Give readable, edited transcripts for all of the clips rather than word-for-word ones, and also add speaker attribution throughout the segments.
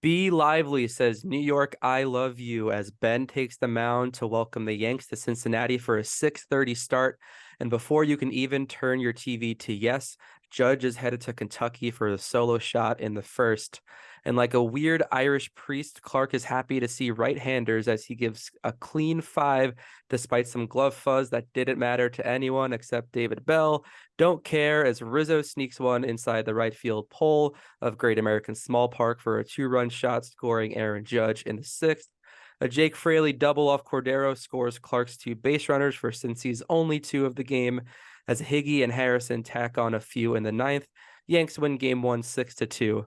Speaker 1: Be lively, says New York, I love you, as Ben takes the mound to welcome the Yanks to Cincinnati for a 6:30 start. And before you can even turn your TV to yes, Judge is headed to Kentucky for a solo shot in the first. And like a weird Irish priest, Clark is happy to see right-handers as he gives a clean five despite some glove fuzz that didn't matter to anyone except David Bell. Don't care as Rizzo sneaks one inside the right field pole of Great American Small Park for a 2-run shot, scoring Aaron Judge in the sixth. A Jake Fraley double off Cordero scores Clark's two base runners for Cincy's only two of the game, as Higgy and Harrison tack on a few in the ninth. Yanks win game one 6-2.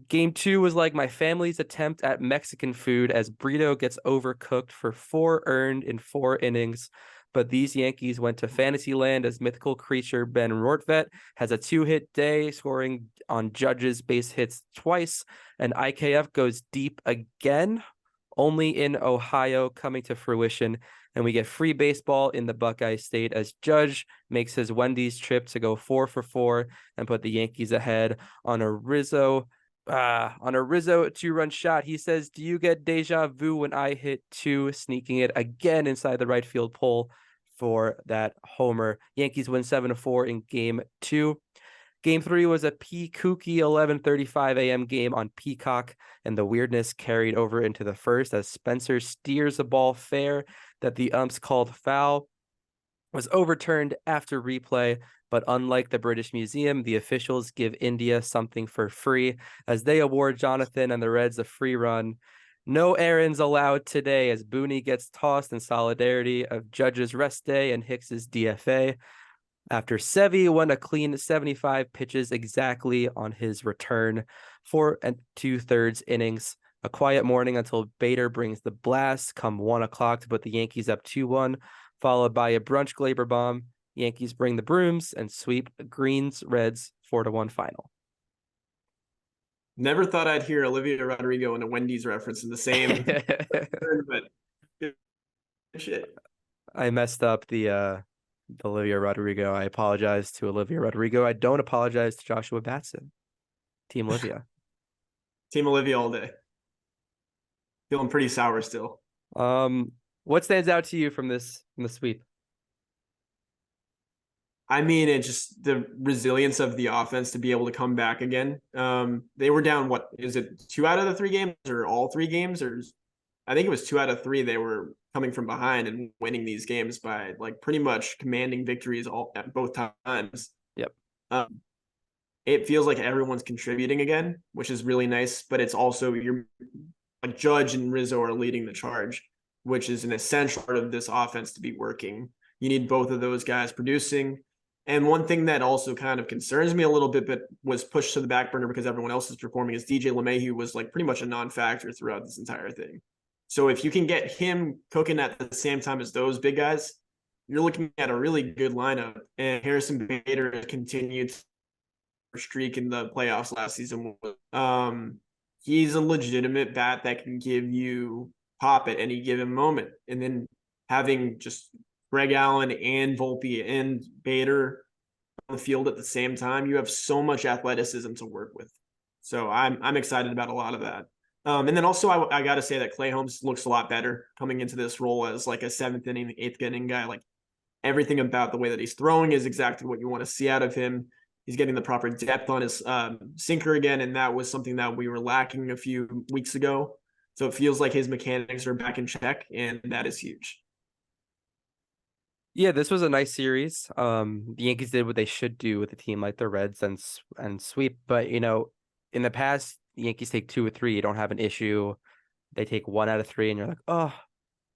Speaker 1: Game two was like my family's attempt at Mexican food as Brito gets overcooked for 4 earned in 4 innings. But these Yankees went to fantasy land as mythical creature Ben Rortvedt has a 2-hit day, scoring on Judge's base hits twice, and IKF goes deep again, only in Ohio, coming to fruition. And we get free baseball in the Buckeye State as Judge makes his Wendy's trip to go 4 for 4 and put the Yankees ahead on a Rizzo 2-run shot. He says, do you get deja vu when I hit 2, sneaking it again inside the right field pole for that homer? Yankees win 7-4 in game 2. Game 3 was a kooky 11:35 a.m. game on Peacock, and the weirdness carried over into the first as Spencer steers a ball fair that the umps called foul, was overturned after replay. But unlike the British Museum, the officials give India something for free as they award Jonathan and the Reds a free run. No errands allowed today as Booney gets tossed in solidarity of Judge's rest day and Hicks's DFA. After Sevy won a clean 75 pitches exactly on his return, 4 2/3 innings. A quiet morning until Bader brings the blast come 1 o'clock to put the Yankees up 2-1, followed by a brunch Glaber bomb. Yankees bring the brooms and sweep Greens Reds 4-1 final.
Speaker 2: Never thought I'd hear Olivia Rodrigo and a Wendy's reference in the same turn, but shit.
Speaker 1: I messed up the Olivia Rodrigo. I apologize to Olivia Rodrigo. I don't apologize to Joshua Batson. Team Olivia.
Speaker 2: Team Olivia all day. Feeling pretty sour still.
Speaker 1: What stands out to you from the sweep?
Speaker 2: I mean, it's just the resilience of the offense to be able to come back again. They were down, what is it, 2 out of the 3 games or all 3 games? Or I think it was 2 out of 3. They were coming from behind and winning these games by like pretty much commanding victories all at both times.
Speaker 1: Yep.
Speaker 2: It feels like everyone's contributing again, which is really nice. But it's also you're like Judge and Rizzo are leading the charge, which is an essential part of this offense to be working. You need both of those guys producing. And one thing that also kind of concerns me a little bit, but was pushed to the back burner because everyone else is performing, is DJ LeMahieu was like pretty much a non-factor throughout this entire thing. So if you can get him cooking at the same time as those big guys, you're looking at a really good lineup. And Harrison Bader continued streak in the playoffs last season. He's a legitimate bat that can give you pop at any given moment. And then having just Greg Allen and Volpe and Bader on the field at the same time, you have so much athleticism to work with. So I'm excited about a lot of that. And then also I got to say that Clay Holmes looks a lot better coming into this role as like a 7th inning, 8th inning guy. Like everything about the way that he's throwing is exactly what you want to see out of him. He's getting the proper depth on his sinker again, and that was something that we were lacking a few weeks ago. So it feels like his mechanics are back in check, and that is huge.
Speaker 1: Yeah, this was a nice series. The Yankees did what they should do with a team like the Reds and sweep. But in the past, the Yankees take 2 or 3, you don't have an issue. They take 1 out of 3, and you're like, oh,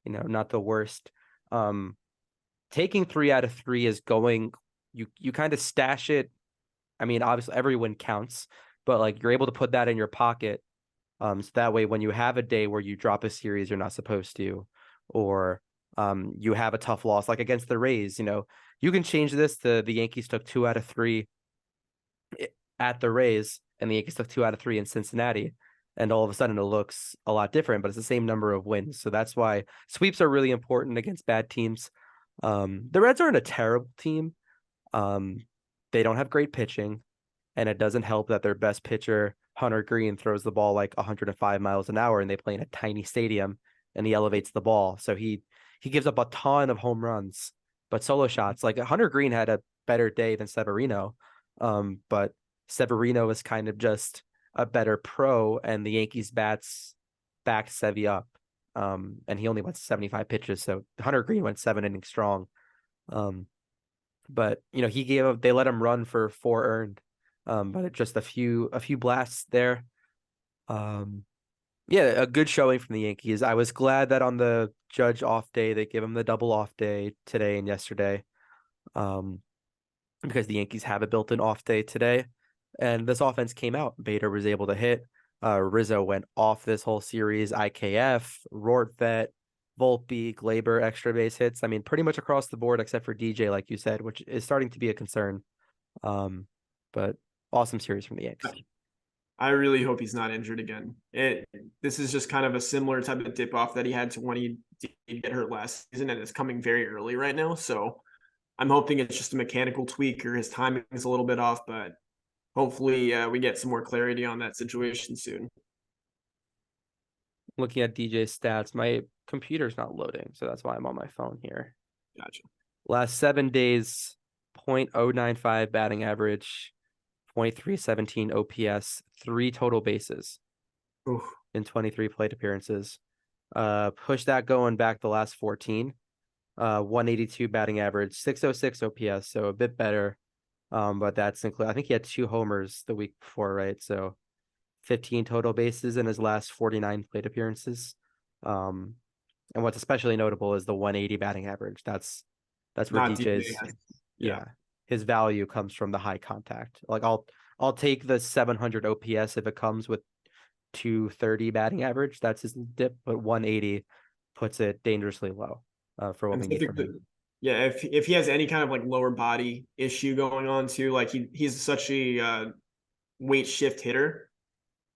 Speaker 1: not the worst. Taking 3 out of 3 is going. You kind of stash it. I mean, obviously, every win counts, but like you're able to put that in your pocket. So that way, when you have a day where you drop a series you're not supposed to, or you have a tough loss, like against the Rays, you can change this to the Yankees took 2 out of 3 at the Rays, and the Yankees took 2 out of 3 in Cincinnati, and all of a sudden it looks a lot different, but it's the same number of wins. So that's why sweeps are really important against bad teams. The Reds aren't a terrible team. They don't have great pitching, and it doesn't help that their best pitcher Hunter Green throws the ball like 105 miles an hour, and they play in a tiny stadium, and he elevates the ball. So he gives up a ton of home runs, but solo shots. Like Hunter Green had a better day than Severino, but Severino is kind of just a better pro, and the Yankees bats backed Sevy up. And he only went 75 pitches, so Hunter Green went 7 innings strong. But they let him run for 4 earned, but just a few blasts there. Yeah, a good showing from the Yankees. I was glad that on the Judge off day they give him the double off day today and yesterday, because the Yankees have a built-in off day today, and this offense came out. Bader was able to hit. Rizzo went off this whole series. IKF, Rortvedt, Volpe, Glaber, extra base hits. I mean, pretty much across the board except for DJ, like you said, which is starting to be a concern. But awesome series from the Yanks.
Speaker 2: I really hope he's not injured again. This is just kind of a similar type of dip off that he had to when he did get hurt last season, and it's coming very early right now. So I'm hoping it's just a mechanical tweak or his timing is a little bit off, but hopefully we get some more clarity on that situation soon.
Speaker 1: Looking at DJ's stats, my computer's not loading, so that's why I'm on my phone here.
Speaker 2: Gotcha.
Speaker 1: Last 7 days, 0.095 batting average, 0.317 OPS, 3 total bases
Speaker 2: Oof.
Speaker 1: in 23 plate appearances. Push that going back the last 14. 182 batting average, 606 OPS, so a bit better. But that's included. I think he had 2 homers the week before, right? So 15 total bases in his last 49 plate appearances. And what's especially notable is the 180 batting average. That's where
Speaker 2: Not
Speaker 1: DJ's
Speaker 2: DJ.
Speaker 1: yeah, his value comes from the high contact. Like I'll take the 700 OPS if it comes with 230 batting average. That's his dip, but 180 puts it dangerously low for what
Speaker 2: And
Speaker 1: we need from him.
Speaker 2: yeah, if he has any kind of like lower body issue going on too, like he's such a weight shift hitter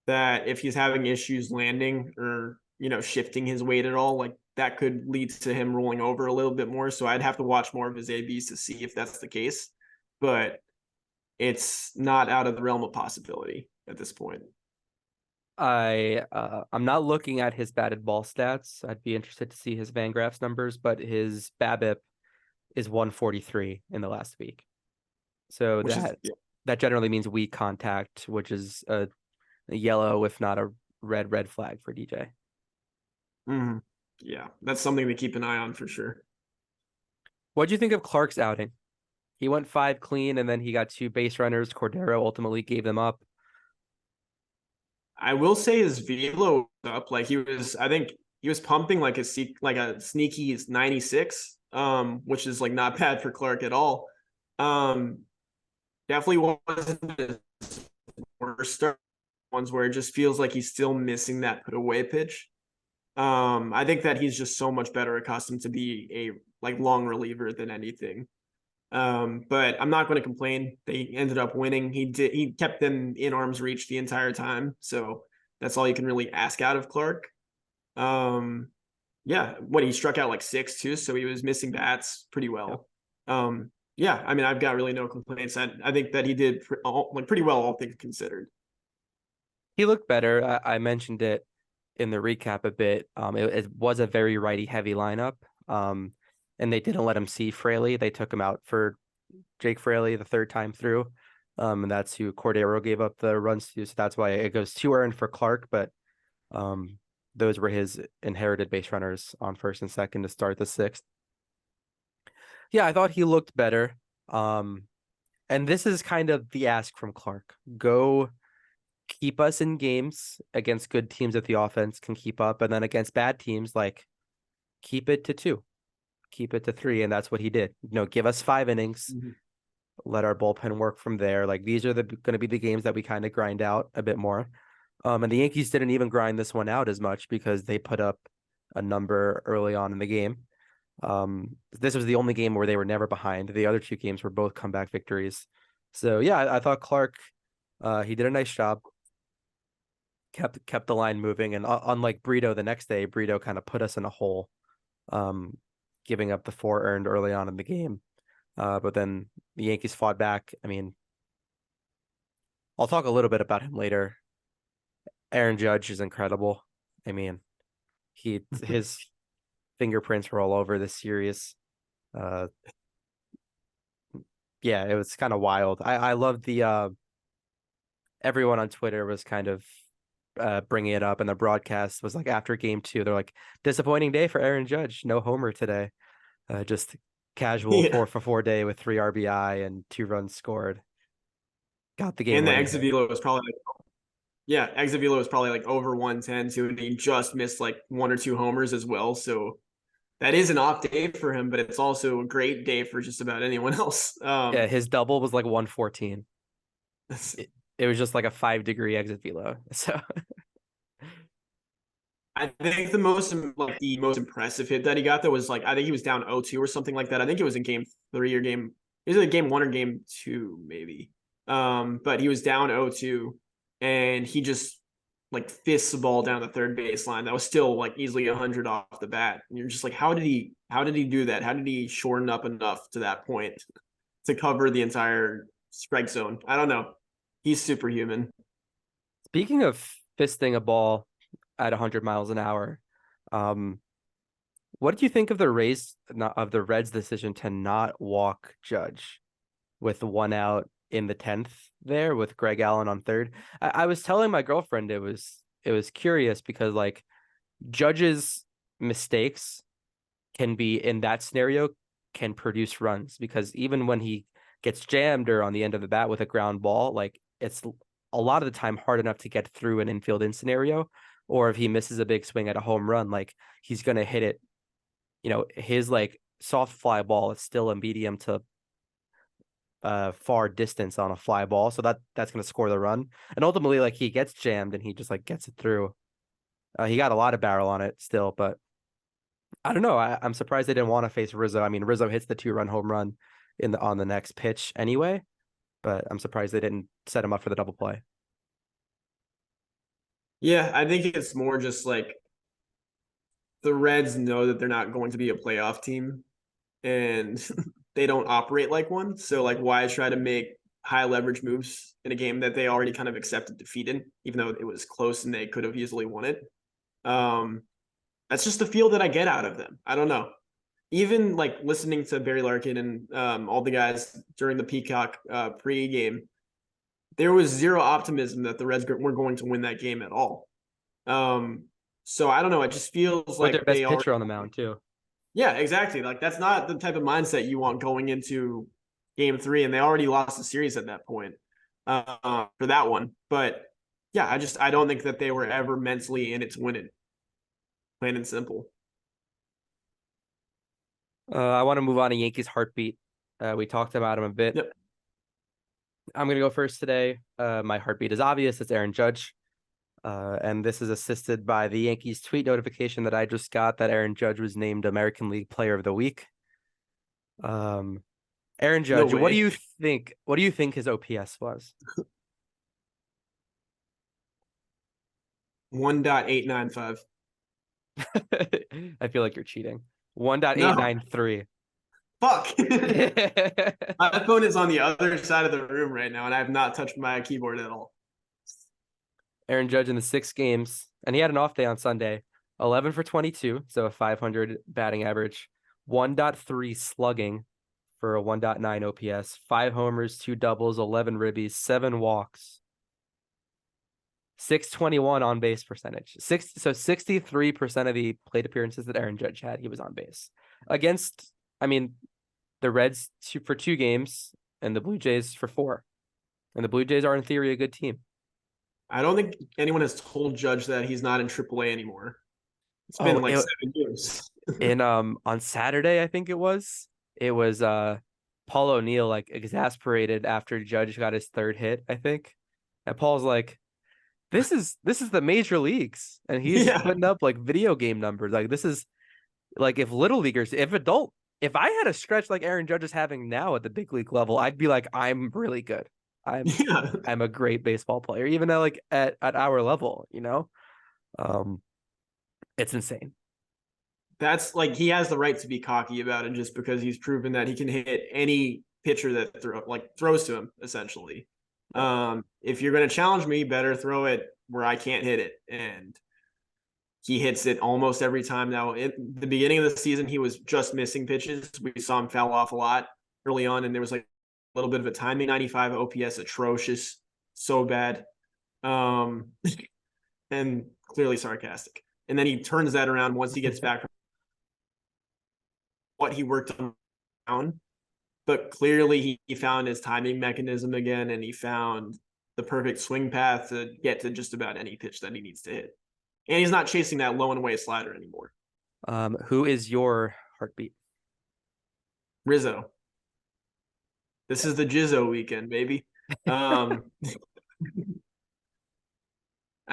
Speaker 2: that if he's having issues landing or shifting his weight at all, like that could lead to him rolling over a little bit more. So I'd have to watch more of his ABs to see if that's the case, but it's not out of the realm of possibility at this point.
Speaker 1: I'm not looking at his batted ball stats. I'd be interested to see his Fangraphs numbers, but his BABIP is 143 in the last week. So that generally means weak contact, which is a yellow, if not a red flag for DJ.
Speaker 2: Mm-hmm. Yeah, that's something to keep an eye on for sure.
Speaker 1: What do you think of Clark's outing? He went 5 clean, and then he got 2 base runners. Cordero ultimately gave them up.
Speaker 2: I will say his velo was up. Like I think he was pumping like a sneaky 96, which is like not bad for Clark at all. Definitely wasn't the worst start. Ones where it just feels like he's still missing that put away pitch. I think that he's just so much better accustomed to be a like long reliever than anything. But I'm not going to complain. They ended up winning. He kept them in arm's reach the entire time. So that's all you can really ask out of Clark. Yeah, he struck out like 6 too, so he was missing bats pretty well. Yeah, I mean, I've got really no complaints. I think that he did pretty well, all things considered.
Speaker 1: He looked better. I mentioned it in the recap a bit. It was a very righty heavy lineup. And they didn't let him see Fraley. They took him out for Jake Fraley the 3rd time through. And that's who Cordero gave up the runs to. So that's why it goes 2 earned for Clark, but those were his inherited base runners on 1st and 2nd to start the 6th. Yeah, I thought he looked better. And this is kind of the ask from Clark. Go keep us in games against good teams that the offense can keep up, and then against bad teams, like keep it to 2, keep it to 3, and that's what he did. Give us 5 innings, let our bullpen work from there. Like these are going to be the games that we kind of grind out a bit more. And the Yankees didn't even grind this one out as much because they put up a number early on in the game. This was the only game where they were never behind. The other 2 games were both comeback victories. So yeah, I thought Clark, he did a nice job. Kept the line moving, and unlike Brito the next day, Brito kind of put us in a hole, giving up the 4 earned early on in the game. But then the Yankees fought back. I mean, I'll talk a little bit about him later Aaron Judge is incredible. I mean, his fingerprints were all over this series. Uh, yeah, it was kind of wild. I love the everyone on Twitter was kind of bringing it up, and the broadcast was like after game two, they're like, disappointing day for Aaron Judge, no homer today. Just casual
Speaker 2: Yeah.
Speaker 1: 4-for-4 day with 3 RBI and 2 runs scored. Got the game
Speaker 2: And the
Speaker 1: winning
Speaker 2: exit
Speaker 1: hit.
Speaker 2: velo was probably like, yeah, exit velo was probably like over 110 too, and he just missed like 1 or 2 homers as well. So that is an off day for him, but it's also a great day for just about anyone else.
Speaker 1: Yeah, his double was like 114. It was just like a 5-degree exit velo. So
Speaker 2: I think the most impressive hit that he got though was like I think he was down 0-2 or something like that. I think it was in game 3 or game it was like game 1 or game 2 maybe. But he was down 0-2 and he just like fists the ball down the third baseline. That was still like easily 100 off the bat. And you're just like how did he do that? How did he shorten up enough to that point to cover the entire strike zone? I don't know. He's superhuman.
Speaker 1: speaking of fisting a ball at 100 miles an hour, um, what did you think of the Reds' decision to not walk Judge with 1 out in the 10th there with Greg Allen on third? I was telling my girlfriend it was curious because like Judge's mistakes can be in that scenario can produce runs because even when he gets jammed or on the end of the bat with a ground ball, like it's a lot of the time hard enough to get through an infield in scenario. Or if he misses a big swing at a home run, like he's gonna hit it. His like soft fly ball is still a medium to far distance on a fly ball, so that's gonna score the run. And ultimately, like he gets jammed and he just like gets it through. He got a lot of barrel on it still, but I don't know. I'm surprised they didn't want to face Rizzo. I mean, Rizzo hits the 2-run home run on the next pitch anyway, but I'm surprised they didn't set him up for the double play.
Speaker 2: Yeah, I think it's more just like the Reds know that they're not going to be a playoff team and they don't operate like one. So like why try to make high leverage moves in a game that they already kind of accepted defeat in, even though it was close and they could have easily won it. Um, that's just the feel that I get out of them. I don't know. Even like listening to Barry Larkin and all the guys during the Peacock pre-game, there was zero optimism that the Reds were going to win that game at all. Um, so I don't know. It just feels
Speaker 1: With their
Speaker 2: like they
Speaker 1: best
Speaker 2: are.
Speaker 1: pitcher on the mound too.
Speaker 2: Yeah, exactly. Like that's not the type of mindset you want going into game 3, and they already lost the series at that point for that one. But yeah, I don't think that they were ever mentally in it to win it. Plain and simple.
Speaker 1: I want to move on to Yankees heartbeat. We talked about him a bit.
Speaker 2: Yep.
Speaker 1: I'm gonna go first today. My heartbeat is obvious. It's Aaron Judge. And this is assisted by the Yankees tweet notification that I just got that Aaron Judge was named American League Player of the Week. Um, Aaron
Speaker 2: No
Speaker 1: Judge, what do
Speaker 2: way.
Speaker 1: you think? What do you think his OPS was?
Speaker 2: 1.895.
Speaker 1: I feel like you're cheating.
Speaker 2: No,
Speaker 1: 1.893.
Speaker 2: fuck. My phone is on the other side of the room right now, and I have not touched my keyboard at all.
Speaker 1: Aaron Judge in the 6 games, and he had an off day on Sunday. 11 for 22, so a 500 batting average. 1.3 slugging for a 1.9 OPS. 5 homers, 2 doubles, 11 ribbies, 7 walks. 621 on base percentage. 63% of the plate appearances that Aaron Judge had, he was on base. Against, I mean, the Reds for 2 games and the Blue Jays for 4. And the Blue Jays are in theory a good team.
Speaker 2: I don't think anyone has told Judge that he's not in AAA anymore. It's
Speaker 1: Oh,
Speaker 2: been like 7 years.
Speaker 1: in on Saturday, I think it was Paul O'Neill like exasperated after Judge got his third hit, I think. And Paul's like, this is the major leagues. And he's
Speaker 2: Yeah.
Speaker 1: putting up like video game numbers. Like this is like if little leaguers, if I had a stretch like Aaron Judge is having now at the big league level, I'd be like, I'm really good. I'm
Speaker 2: Yeah.
Speaker 1: I'm a great baseball player, even at like at our level. Um, it's insane.
Speaker 2: That's like he has the right to be cocky about it just because he's proven that he can hit any pitcher that throws to him essentially.
Speaker 1: Yep.
Speaker 2: If you're going to challenge me, better throw it where I can't hit it. And he hits it almost every time now. At the beginning of the season, he was just missing pitches. We saw him foul off a lot early on, and there was like a little bit of a timing. 95 OPS, atrocious, so bad, and clearly sarcastic. And then he turns that around once he gets back from what he worked on. But clearly he found his timing mechanism again, and he found the perfect swing path to get to just about any pitch that he needs to hit. And he's not chasing that low and away slider anymore.
Speaker 1: Who is your heartbeat?
Speaker 2: Rizzo. This is the Jizzo weekend, baby. I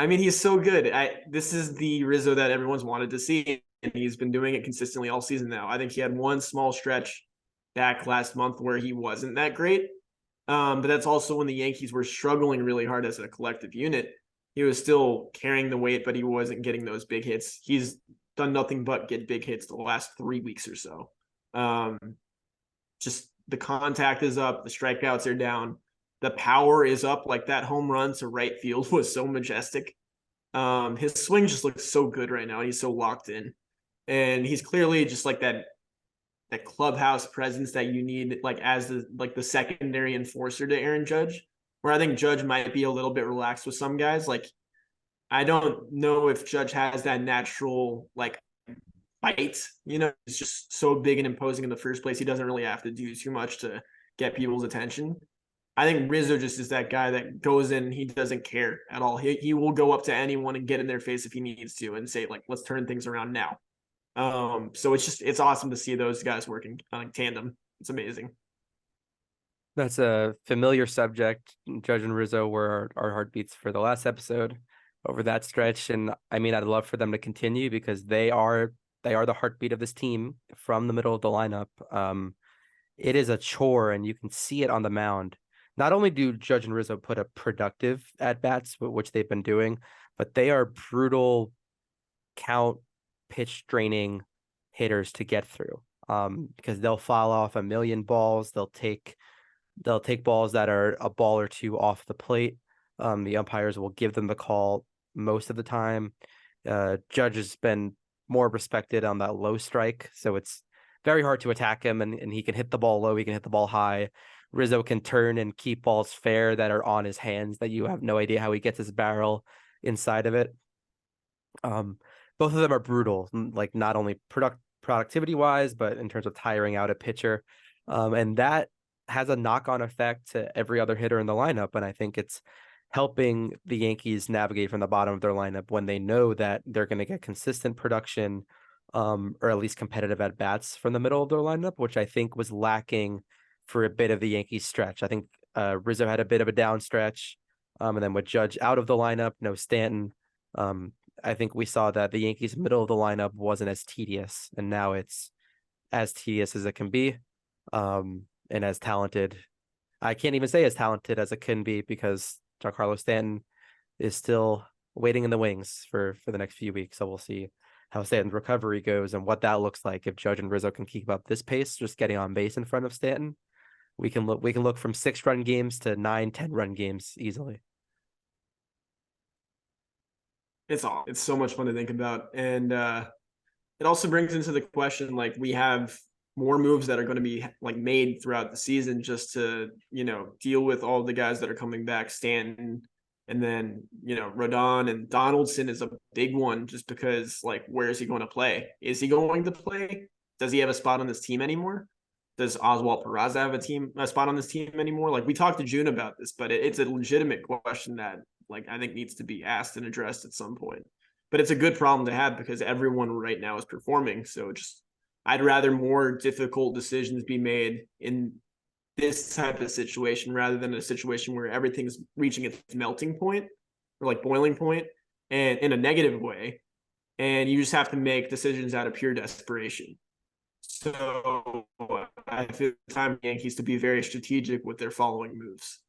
Speaker 2: mean, he's so good. This is the Rizzo that everyone's wanted to see, and he's been doing it consistently all season now. I think he had one small stretch back last month where he wasn't that great. But that's also when the Yankees were struggling really hard as a collective unit. He was still carrying the weight, but he wasn't getting those big hits. He's done nothing but get big hits the last 3 weeks or so. Just the contact is up, the strikeouts are down, the power is up. Like that home run to right field was so majestic. His swing just looks so good right now, and he's so locked in. And he's clearly just like that clubhouse presence that you need, like as the secondary enforcer to Aaron Judge, where I think Judge might be a little bit relaxed with some guys. Like, I don't know if Judge has that natural like fight. He's just so big and imposing in the first place. He doesn't really have to do too much to get people's attention. I think Rizzo just is that guy that goes in, he doesn't care at all. He will go up to anyone and get in their face if he needs to and say, like, let's turn things around now. So it's awesome to see those guys working on tandem. It's amazing.
Speaker 1: That's a familiar subject. Judge and Rizzo were our heartbeats for the last episode over that stretch. And I mean, I'd love for them to continue because they are the heartbeat of this team from the middle of the lineup. It is a chore, and you can see it on the mound. Not only do Judge and Rizzo put up productive at-bats, which they've been doing, but they are brutal count pitch draining hitters to get through, because they'll foul off a million balls. They'll take balls that are a ball or two off the plate. The umpires will give them the call most of the time. Judge has been more respected on that low strike, so it's very hard to attack him, and he can hit the ball low, he can hit the ball high. Rizzo can turn and keep balls fair that are on his hands that you have no idea how he gets his barrel inside of it. Both of them are brutal, like not only productivity wise, but in terms of tiring out a pitcher. And that has a knock-on effect to every other hitter in the lineup. And I think it's helping the Yankees navigate from the bottom of their lineup when they know that they're going to get consistent production, or at least competitive at bats from the middle of their lineup, which I think was lacking for a bit of the Yankees stretch. I think Rizzo had a bit of a down stretch, and then with Judge out of the lineup, no Stanton. I think we saw that the Yankees' middle of the lineup wasn't as tedious, and now it's as tedious as it can be, and as talented. I can't even say as talented as it can be because Giancarlo Stanton is still waiting in the wings for the next few weeks. So we'll see how Stanton's recovery goes and what that looks like. If Judge and Rizzo can keep up this pace, just getting on base in front of Stanton, we can look from 6-run games to 9-10-run games easily.
Speaker 2: It's so much fun to think about. And it also brings into the question, like, we have more moves that are going to be like made throughout the season just to, deal with all the guys that are coming back. Stanton, and then, Rodon and Donaldson is a big one just because, like, where is he going to play? Is he going to play? Does he have a spot on this team anymore? Does Oswalt Peraza have a spot on this team anymore? Like, we talked to June about this, but it's a legitimate question that, like, I think needs to be asked and addressed at some point. But it's a good problem to have because everyone right now is performing. So I'd rather more difficult decisions be made in this type of situation rather than a situation where everything's reaching its melting point or like boiling point, and in a negative way. And you just have to make decisions out of pure desperation. So I feel it's time for the Yankees to be very strategic with their following moves.